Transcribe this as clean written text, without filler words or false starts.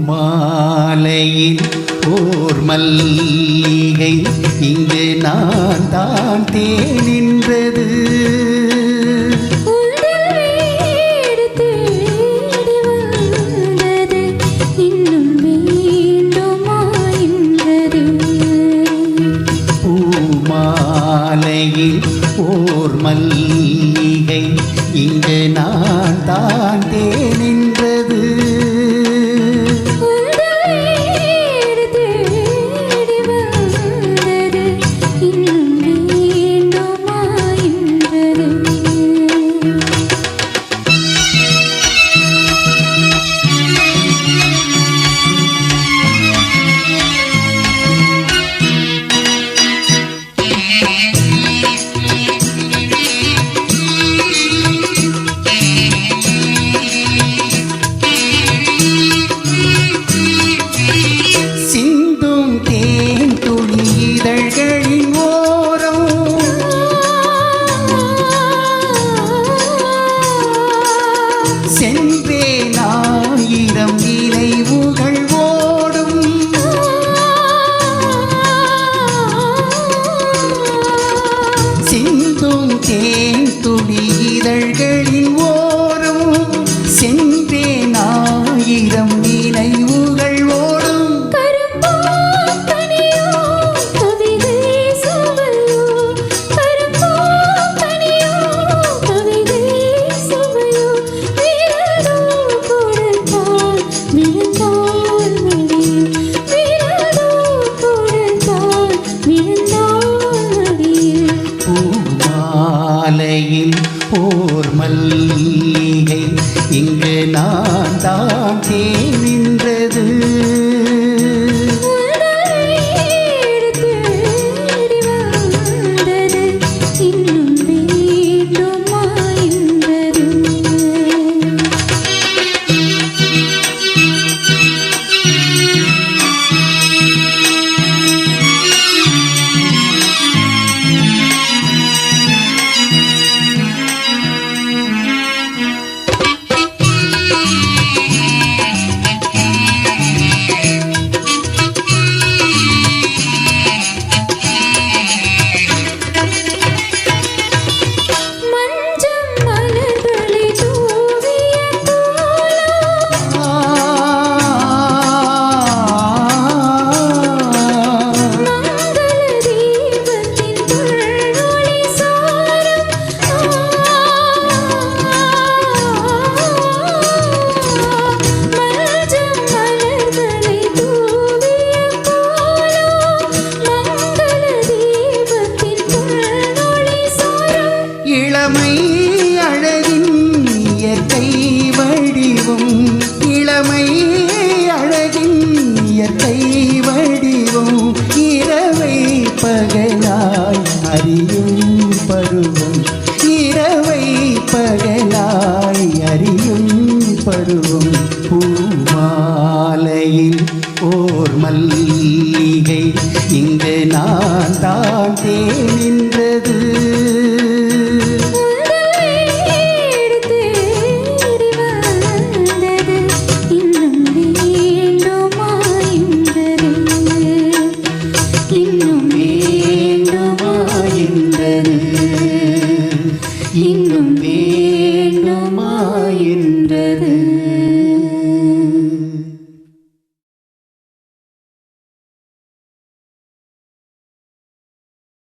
பூமாலையில் ஓர் மல்லிகை இங்கு நான் தான் தேனின்றது. பூமாலையில் ஓர் மல்லிகை இங்கு நான் தான் தேனின்றது. சென்றேன் ஆயிரம் நினைவுகள் ஓடும். சிந்தும் தேன் துளி இதழ்களின் ஓரம். சென்றேன் ஆயிரம் நினைவுகள் ஓடும். பூமாலையில் ஓர் மல்லிகை இங்கு நான் தான் தேனின்றது. இளமை அழகின் இயற்கை வடிவம். இளமை அழகின் இயற்கை வடிவம். இரவை பகலாய் அறியும் பருவம். இரவை பகலாய் அறியும் பருவம். பூமாலையில் ஓர் மல்லிகை இங்கு நான் தான் தேனின்றது. இன்னும்